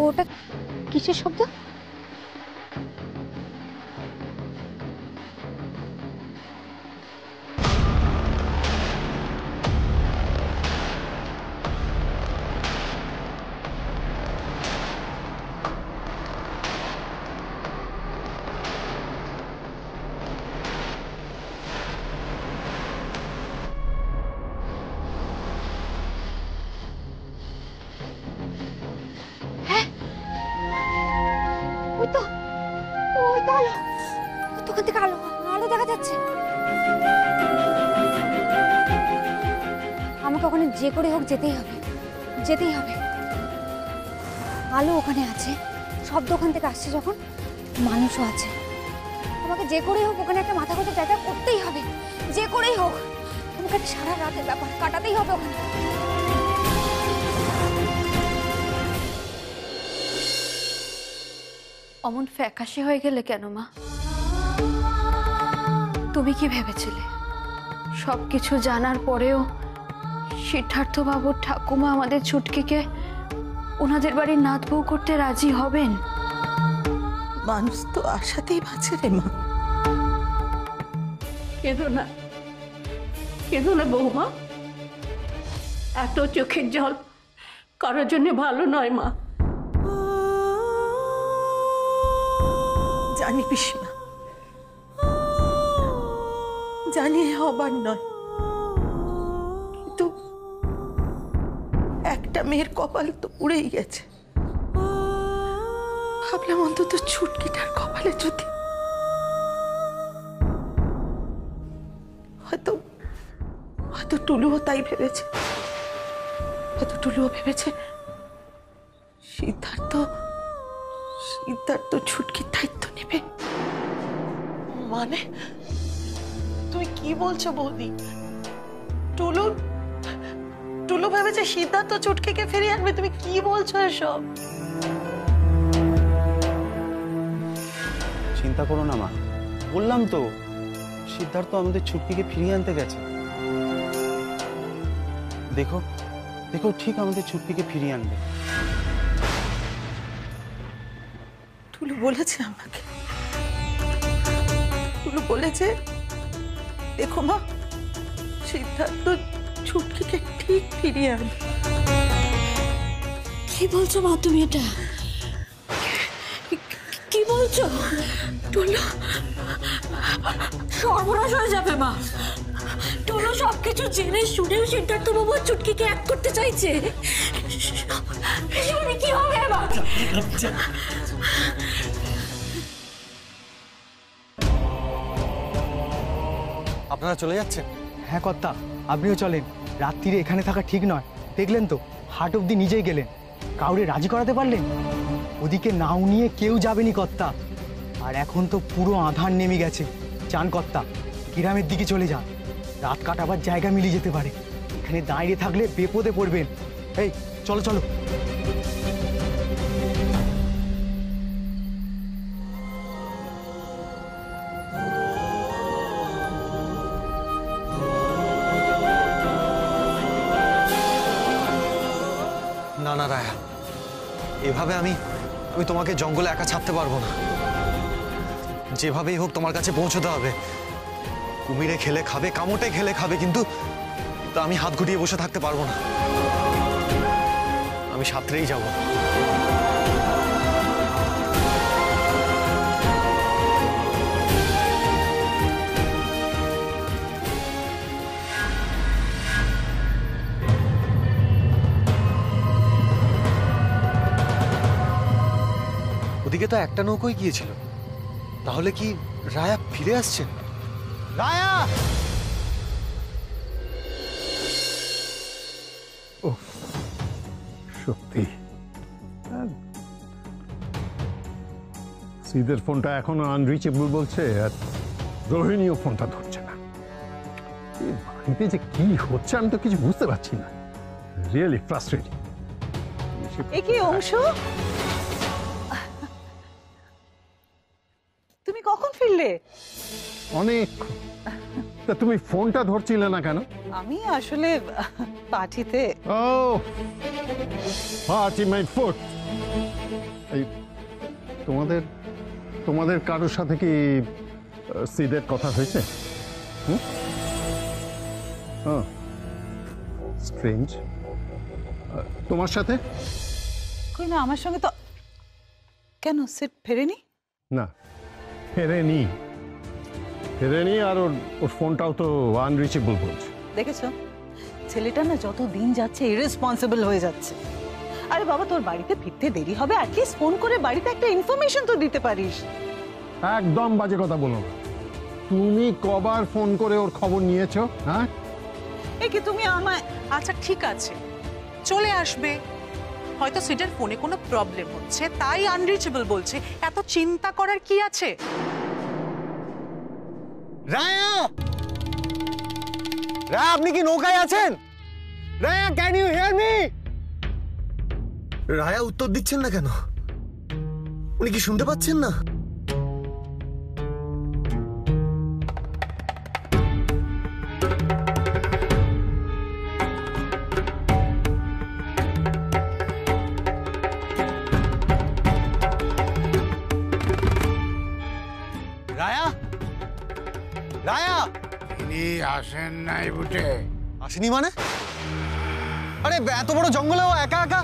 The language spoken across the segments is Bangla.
ওটা কিসের শব্দ? দোকান থেকে আলো আলো দেখা যাচ্ছে। আমাকে ওখানে যে করে হোক যেতেই হবে, যেতেই হবে। আলো ওখানে আছে, সব দোকান থেকে আসছে যখন, মানুষও আছে। আমাকে যে করেই হোক ওখানে একটা মাথা গোঁজার জায়গা করতেই হবে, যে করেই হোক। আমাকে সারা রাতের ব্যাপার কাটাতেই হবে ওখানে। অমন ফ্যাকাশে হয়ে গেলে কেন মা? তুমি কি ভেবেছিলে সবকিছু জানার পরেও সিদ্ধার্থ বাবুর ঠাকুমা আমাদের ছুটকিকে ওনাদের বাড়ির নাত বউ করতে রাজি হবেন? মানুষ তো আশাতেই বাঁচে রে মা। কেঁদো না, কেঁদো না বৌমা। এত চোখের জল কারোর জন্য ভালো নয় মা। জানি পিসিমা, জানি হবার নয়, কিন্তু একটা মেয়ের কপাল তো উড়েই গেছে। ভাবলাম অন্তত ছুটকিটার কপালে যদি হয়তো হয়তো টুলুও তাই ভেবেছে, হয়তো টুলুও ভেবেছে সিদ্ধার্থ ছুটকির দায়িত্ব নেবে। মানে তুই কি বলছো বৌদি? টুলু ভেবেছে সিদ্ধার্থ ছুটকিকে ফিরিয়ে আনবে? তুমি কি বলছো এসব? চিন্তা করো না মা, বললাম তো সিদ্ধার্থ আমাদের ছুটকিকে ফিরিয়ে আনতে গেছে। দেখো দেখো, ঠিক আমাদের ছুটকিকে ফিরিয়ে আনবে। টুলু বলেছে আমাকে, টুলু বলেছে দেখো মা, সিদ্ধার্থ ছুটকিকে ঠিক ফিরিয়ে আনবে। কি বলছো মা তুমি? এটা কি বলছো? টুলু সর্বনাশ হয়ে যাবে মা। টুলু সবকিছু জেনে শুনেও সিদ্ধার্থ বাবু ছুটকিকে এক করতে চাইছে। কি হবে এবার? আপনারা চলে যাচ্ছেন? হ্যাঁ কর্তা, আপনিও চলেন। রাত্রিরে এখানে থাকা ঠিক নয়। দেখলেন তো, হাট অব্দি নিজেই গেলেন, কাউরে রাজি করাতে পারলেন? ওদিকে নাও নিয়ে কেউ যাবেনি কর্তা। আর এখন তো পুরো আঁধার নেমে গেছে। চান কর্তা, গ্রামের দিকে চলে যান, রাত কাটাবার জায়গা মিলিয়ে যেতে পারে। এখানে দাঁড়িয়ে থাকলে বিপদে পড়বেন। এই চলো চলো। না না রায়া, এভাবে আমি তোমাকে জঙ্গলে একা ছাড়তে পারবো না। যেভাবেই হোক তোমার কাছে পৌঁছতে হবে। কুমিরে খেলে খাবে, কামড়ে খেলে খাবে, কিন্তু আমি হাত গুটিয়ে বসে থাকতে পারবো না। আমি সাঁতরেই যাব। ওদিকে তো একটা নৌকোই গিয়েছিল, তাহলে কি রায়া ফিরে আসছেন? রায়া! সত্যি সিদের ফোনটা এখনো আনরিচেবল বলছে, আর রোহিণীও ফোনটা ধরছে না। এই বাড়িতে যে কি হচ্ছে আমি তো কিছু বুঝতে পারছি না। Really frustrating. একই অংশ কখন ফিরলে? অনেক। তা তুমি ফোনটা ধরছিলে না কেন? আমি আসলে পার্টিতে। ও পার্টি মাই ফুট। এই তোমাদের তোমাদের কারোর সাথে কি সিদের কথা হয়েছে? স্ট্রেঞ্জ। তোমার সাথে? কই না, আমার সঙ্গে তো। কেন সিট ফেরেনি? না, ফেরেনি। ফেরেনি, আর ওর ফোনটাও তো আনরিচেবল বলছে। দেখেছো, ছেলেটা না যত দিন যাচ্ছে ইরেসপন্সিবল হয়ে যাচ্ছে। আরে বাবা, তোর বাড়িতে ফিরতে দেরি হবে, অ্যাটলিস্ট ফোন করে বাড়িতে একটা ইনফরমেশন তো দিতে পারিস। একদম বাজে কথা বলো না। তুমি কবার ফোন করে ওর খবর নিয়েছো? হ্যাঁ, এই কি তুমি আমায়। আচ্ছা ঠিক আছে, চলে আসবে। হয়তো সিটের ফোনে কোনো প্রবলেম হচ্ছে, তাই আনরিচেবল বলছে। এত চিন্তা করার কি আছে? রায়া, রায়া, আপনি কি নৌকায় আছেন? Raya, can you hear me? Raya উত্তর দিচ্ছেন না কেন? উনি কি শুনতে পাচ্ছেন না? রায়া, রায়া, তিনি আসেন নাই বুটে। আসেনি মানে? আরে এত বড় জঙ্গলে ও একা একা,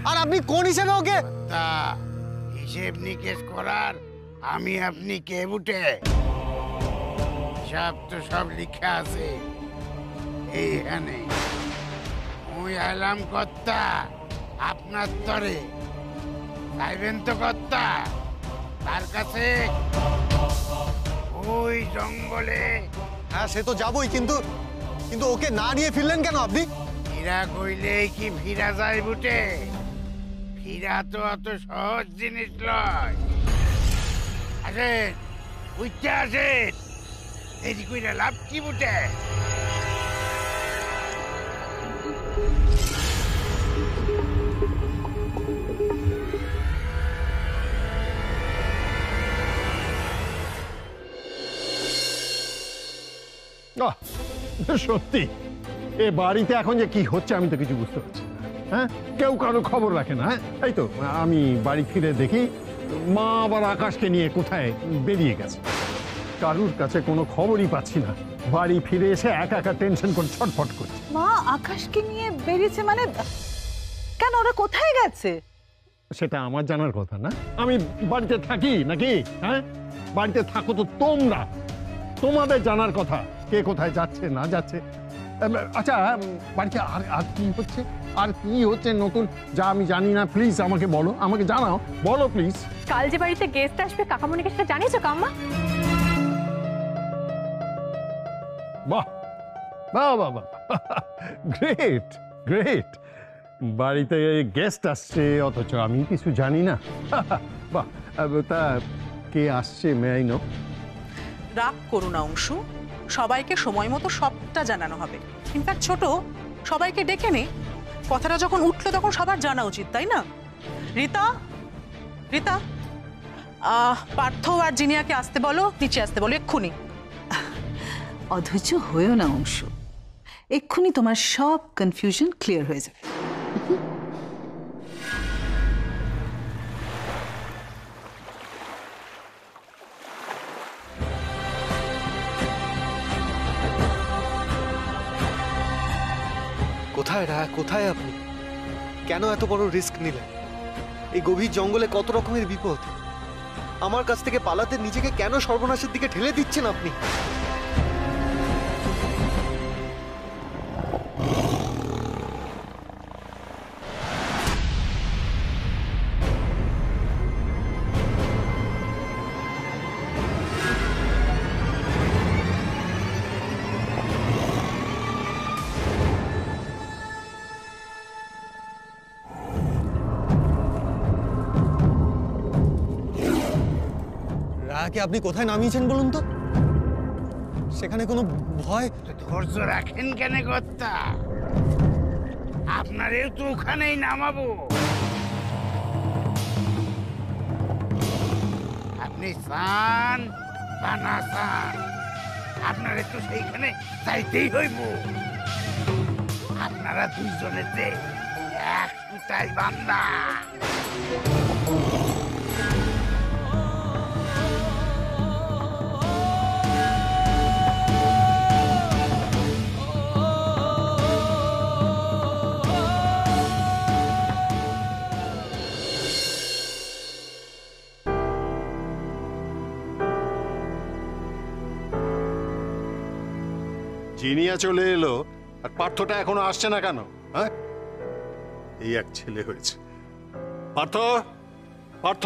আর আপনি কোন হিসেবে ওকে? তা হিসেব নিকেশ করার আমি আপনি কে বুটে? সব তো সব লিখা আছে এইখানে। ওই আলাম কর্তা আপনার তরে চাইবেন তো কর্তা তার কাছে ওই জঙ্গলে। হ্যাঁ, সে তো যাবই, কিন্তু কিন্তু ওকে না নিয়ে ফিরলেন কেন আপনি? ফিরা কইলেই কি ফিরা যায় বুটে? ফিরা তো অত সহজ জিনিস নয়। আসেন, উঠতে আসেন। দেরি কইরা লাভ কি বুটে? আহ, সত্যি এ বাড়িতে এখন যে কি হচ্ছে আমি তো কিছু বুঝতে পারছি না। হ্যাঁ, কেউ কারো খবর রাখে না। হ্যাঁ, এই তো আমি বাড়ি ফিরে দেখি মা আবার আকাশকে নিয়ে কোথায় বেরিয়ে গেছে। কারুর কাছে কোনো খবরই পাচ্ছি না। বাড়ি ফিরে এসে একা একা টেনশন করে ছটফট করছে। মা আকাশকে নিয়ে বেরিয়েছে মানে? কেন, ওরা কোথায় গেছে? সেটা আমার জানার কথা না। আমি বাড়িতে থাকি নাকি? হ্যাঁ, বাড়িতে থাকো তো তোমরা, তোমাদের জানার কথা কে কোথায় যাচ্ছে না যাচ্ছে। আচ্ছা, বাড়িতে আর আর কি হচ্ছে? আর কি হচ্ছে নতুন যা আমি জানি না? প্লিজ আমাকে বলো, আমাকে জানাও, বলো প্লিজ। কাল যে বাড়িতে গেস্ট আসবে কাকামণিকে সেটা জানিয়েছো কাম্মা? বাহ বাহ বাহ বাহ, গ্রেট গ্রেট। বাড়িতে গেস্ট আসছে অথচ আমি কিছু জানি না। বাহ, তা কে আসছে মে আই নো? রাগ করো না অংশু, সবাইকে সময় মতো সবটা জানানো হবে। ইনফ্যাক্ট ছোট, সবাইকে ডেকে নে। কথাটা যখন উঠলো তখন সবার জানা উচিত, তাই না? রীতা, রীতা, পার্থ আর জিনিয়াকে আসতে বলো, নিচে আসতে বলো এক্ষুনি। অধৈর্য হয়েও না অংশু, এক্ষুনি তোমার সব কনফিউশন ক্লিয়ার হয়ে যাবে। কোথায় রায়া, কোথায় আপনি? কেন এত বড় রিস্ক নিলেন? এই গভীর জঙ্গলে কত রকমের বিপদ। আমার কাছ থেকে পালাতে নিজেকে কেন সর্বনাশের দিকে ঠেলে দিচ্ছেন আপনি? রায়াকে আপনি কোথায় নামিয়েছেন বলুন তো? সেখানে কোনো ভয়? ধৈর্য রাখেন কেন কর্তা? আপনারেও তো ওখানেই নামাবো। আপনি আপনি চান বা না চান, আপনার একটু সেইখানে যাইতেই হইব। আপনারা দুইজনেতে এক সুতায় বান্দা। জিনিয়া চলে এলো আর পার্থটা এখনো আসছে না কেন? হ্যাঁ, এই এক ছেলে হয়েছে। পার্থ, পার্থ!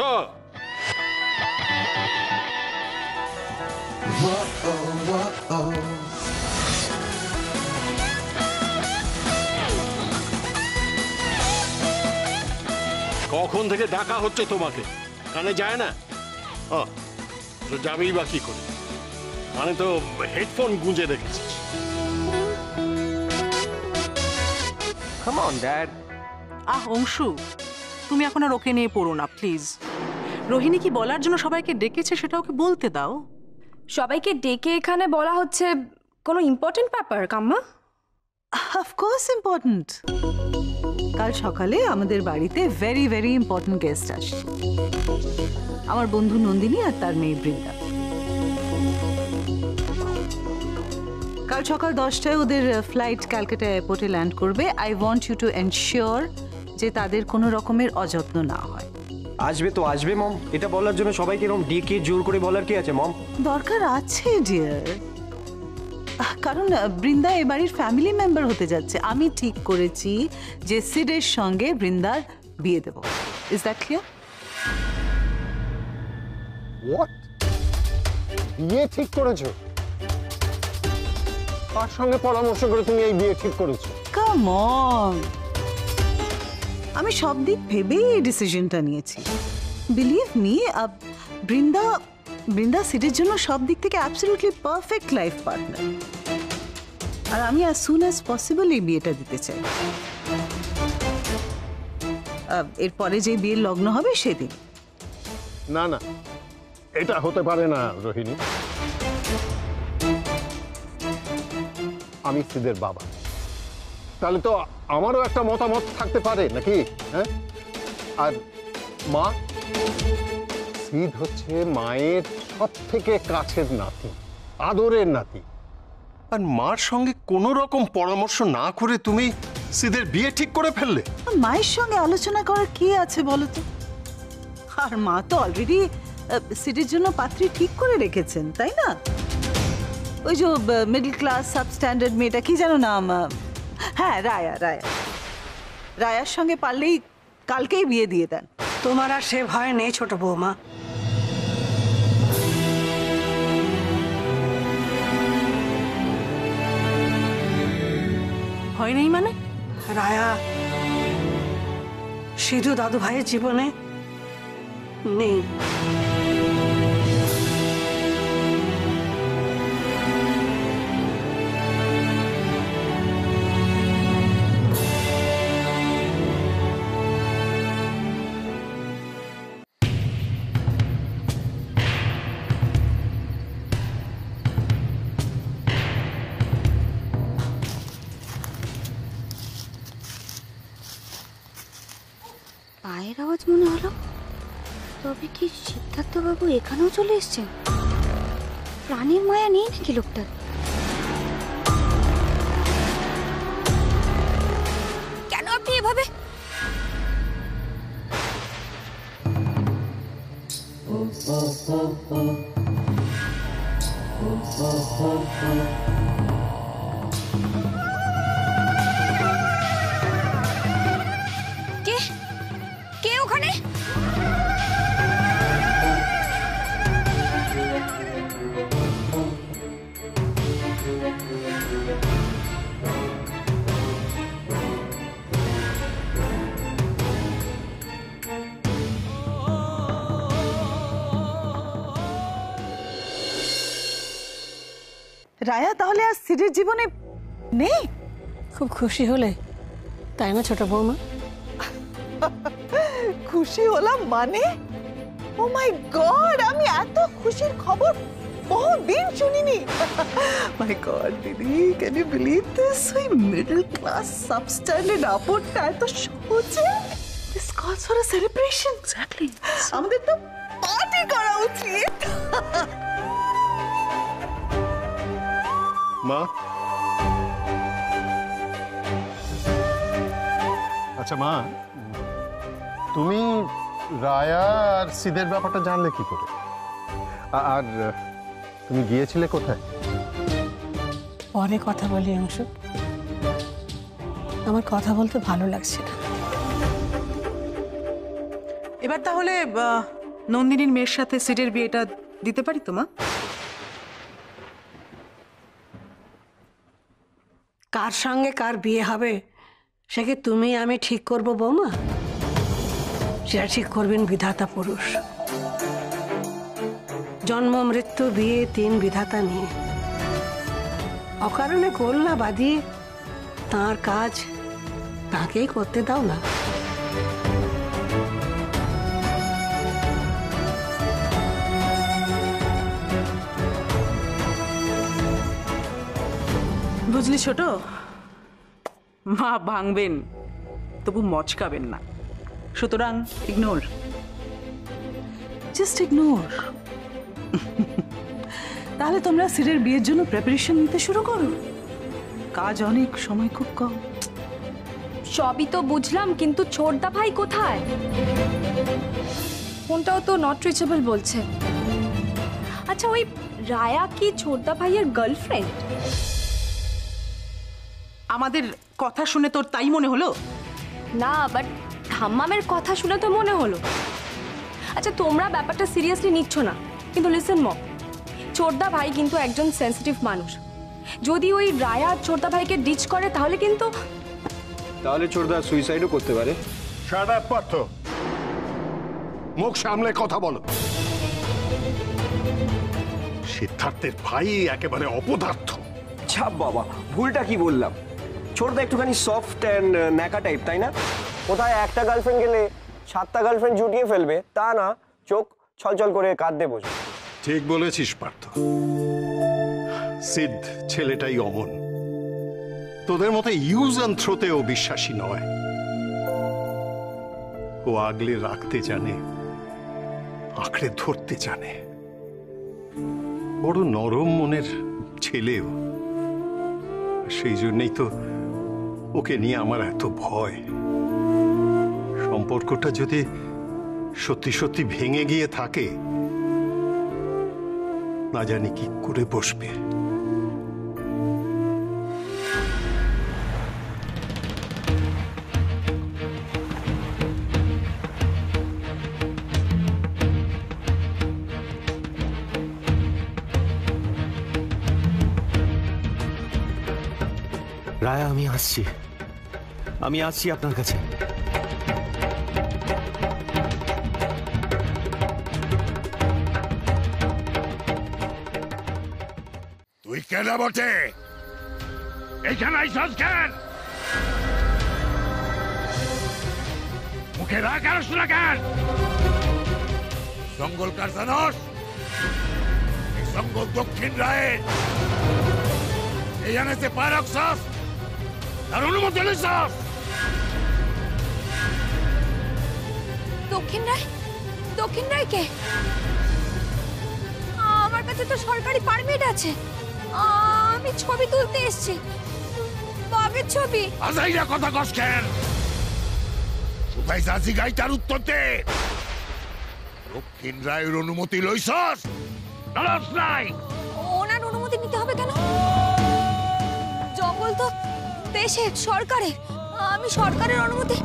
কখন থেকে ডাকা হচ্ছে তোমাকে, কানে যায় না? তো যাবেই বা কি করে? মানে তো হেডফোন গুঁজে রেখেছিস। Come on, Dad. অংশু, তুমি এখন আর ওকে নিয়ে পড়ো না প্লিজ। রোহিণী কি বলার জন্য সবাইকে ডেকেছে সেটা ওকে বলতে দাও। সবাইকে ডেকে এখানে বলা হচ্ছে কোনো ইম্পর্টেন্ট ব্যাপার কাম্মা? Of course important. কাল সকালে আমাদের বাড়িতে ভেরি ভেরি ইম্পর্টেন্ট গেস্ট আসছে, আমার বন্ধু নন্দিনী আর তার মেয়ে বৃন্দা। কাল সকাল 10টায় ওদের ফ্লাইট ক্যালকাটা এয়ারপোর্টে ল্যান্ড করবে। I want you to ensure যে তাদের কোনো রকমের অযত্ন না হয়। আসবে তো আসবে মম, এটা বলার জন্য সবাইকে এরকম ডেকে জোর করে বলার কি আছে মম? দরকার আছে ডিয়ার, কারণ বৃন্দা এ বাড়ির ফ্যামিলি মেম্বার হতে যাচ্ছে। আমি ঠিক করেছি যে সিডের সঙ্গে বৃন্দার বিয়ে দেব। Is that clear? হোয়াট? বিয়ে ঠিক করেছো? কার সঙ্গে পরামর্শ করে তুমি এই বিয়ে ঠিক করেছো? কাম অন, আমি সব দিক ভেবেই এই ডিসিশনটা নিয়েছি। বিলিভ মি, বৃন্দা সিডের জন্য সব দিক থেকে অ্যাবসলিউটলি পারফেক্ট লাইফ পার্টনার। আর আমি অ্যাজ সুন অ্যাজ পসিবল এই বিয়েটা দিতে চাই। এরপরে যে বিয়ের লগ্ন হবে সেদিন। না না, এটা হতে পারে না রোহিণী। আমি সিদের বাবা, তাহলে তো আমারও একটা মতামত থাকতে পারে নাকি? হ্যাঁ, আর মা, সিদ হচ্ছে মায়ের সব থেকে কাছের নাতি, আদরের নাতি। আর মার সঙ্গে কোনো রকম পরামর্শ না করে তুমি সিদের বিয়ে ঠিক করে ফেললে? মায়ের সঙ্গে আলোচনা করার কি আছে বলো তো? আর মা তো অলরেডি সিডের জন্য পাত্রী ঠিক করে রেখেছেন, তাই না? ওই যে মিডল ক্লাস সাবস্ট্যান্ডার্ড মেয়েটা, কি জানো নাম? হ্যাঁ, রায়া। রায়ার সঙ্গে পারলেই কালকেই বিয়ে দিয়ে দেন। তোমার আর সে ভয় নেই ছোট বৌমা। ভয় নেই মানে? রায়া সিধু দাদু ভাইয়ের জীবনে নেই। পায়ের আওয়াজ মনে হলো। তবে কি সিদ্ধার্থ বাবু এখানেও চলে এসেছেন? প্রাণীর মায়া নেই নাকি লোকটার? কেন আপনি এভাবে? কে ওখানে? রায়া তাহলে আর সিডের জীবনে নেই? খুব খুশি হলে তাই না ছোট বৌমা? খুশি হলাম মানে? ও মাই গড, আমি এত খুশির খবর বহুদিন শুনিনি। মাই গড দিদি, ক্যান ইউ বিলিভ দিস? ওই মিডল ক্লাস সাবস্ট্যান্ডার্ড আপরটা এত সহজে দিস কলস ফর আ সেলিব্রেশন। এক্স্যাক্টলি, আমাদের তো পার্টি করা উচিত। মা, আচ্ছা মা, তুমি রায়া আর সিদের ব্যাপারটা জানলে কি করে? আর তুমি গিয়েছিলে কোথায়? পরে কথা বলি অংশু, আমার কথা বলতে ভালো লাগছে না। এবার তাহলে নন্দিনীর মেয়ের সাথে সিটের বিয়েটা দিতে পারি তো মা? কার সঙ্গে কার বিয়ে হবে সে কি তুমি আমি ঠিক করবো বৌমা? সেটা ঠিক করবেন বিধাতা পুরুষ। জন্ম মৃত্যু বিয়ে 3 বিধাতা নিয়ে। অকারণে গোল্লা বাঁধিয়ে তাঁর কাজ তাকেই করতে দাও না। বুঝলি ছোট, মা ভাঙবেন তবু মচকাবেন না, সুতরাং ইগনোর, জাস্ট ইগনোর। তাহলে তোমরা সিরের বিয়ের জন্য প্রিপারেশন নিতে শুরু করো, কাজ অনেক, সময় খুব কম। সবই তো বুঝলাম, কিন্তু ছোটদা ভাই কোথায়? ফোনটাও তো নট রিচেবল বলছে। আচ্ছা, ওই রায়া কি ছোটদা ভাইয়ের গার্লফ্রেন্ড? আমাদের কথা শুনে তোর তাই মনে হলো? না, বাট ঠাম্মামের কথা শুনে তো মনে হলো। আচ্ছা, তোমরা ব্যাপারটা সিরিয়াসলি নিচ্ছ না, কিন্তু লিসেন মম, ছোটদা ভাই কিন্তু একজন সেন্সিটিভ মানুষ। যদি ওই রায়া ছোটদা ভাইকে ডিচ করে তাহলে কিন্তু ছোটদা সুইসাইডও করতে পারে। শাট আপ পার্থ, মুখ সামলে কথা বলো। সিদ্ধার্থের ভাই একেবারে অপদার্থ। ছাপ বাবা, ভুলটা কি বললাম? ছোটদা একটুখানি সফট অ্যান্ড ন্যাকা টাইপ, তাই না? কোথায় একটা গার্লফ্রেন্ড গেলে 7টা গার্লফ্রেন্ড জুটিয়ে ফেলবে তা না, চোখ ছলছল করে কাঁদতে বসে। ঠিক বলেছিস পার্থ, সিদ্ধ ছেলেটাই অমন। তোদের মতো ইউজ অ্যান্ড থ্রোতেও বিশ্বাসী নয়। ও আগলে রাখতে জানে, আঁকড়ে ধরতে জানে। বড় নরম মনের ছেলেও, সেই জন্যই তো ওকে নিয়ে আমার এত ভয়। সম্পর্কটা যদি সত্যি সত্যি ভেঙে গিয়ে থাকে, না জানি কি করে বসবে। রায়া, আমি আসছি আপনার কাছে। তুই কেন বটে এইখানে আইসস কেন? মুখে রাগ আর শোনা কেন? জঙ্গল কার জানস? এই জঙ্গল দক্ষিণ রায়ের। এই আনেতে পা রাখছস, তার অনুমতি লইছস? দক্ষিণ রায় কে? আমার কাছে তো সরকারি পারমিট আছে, আমি ছবি তুলতে এসেছি, বাবের ছবি। আজাইরা কথা কস কেন? কোথায় যাচ্ছি গাইটার উত্তর দে। দক্ষিণ রায়ের অনুমতি লইছস? নাই, ওনার অনুমতি নিতে হবে কেন? জঙ্গল তো দেশের, সরকারের। আমি সরকারের অনুমতি।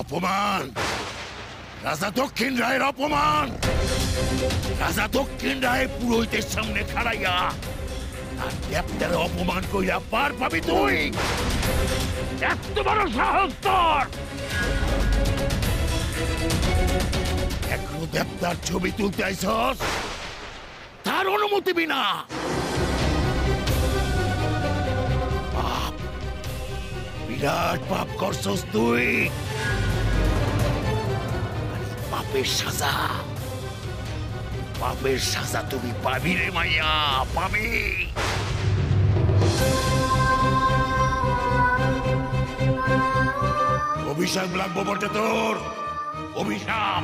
অপমান, রাজা দক্ষিণ রায়ের অপমান। রাজা দক্ষিণ রায় পুরোহিতের সামনে খাড়াইয়া আর দেবতার অপমান কইরা পার পাবি তুই? এত বড় সাহস তোর! এখনো দেবতার ছবি তুলতে আইছস, তার অনুমতি বিনা। পাপ, বিরাট পাপ করছস তুই। পাপের সাজা, পাপের সাজা তুমি পাবি রে মাইয়া, পাবি। অভিশাপ লাগবো বটে তোর, অভিশাপ।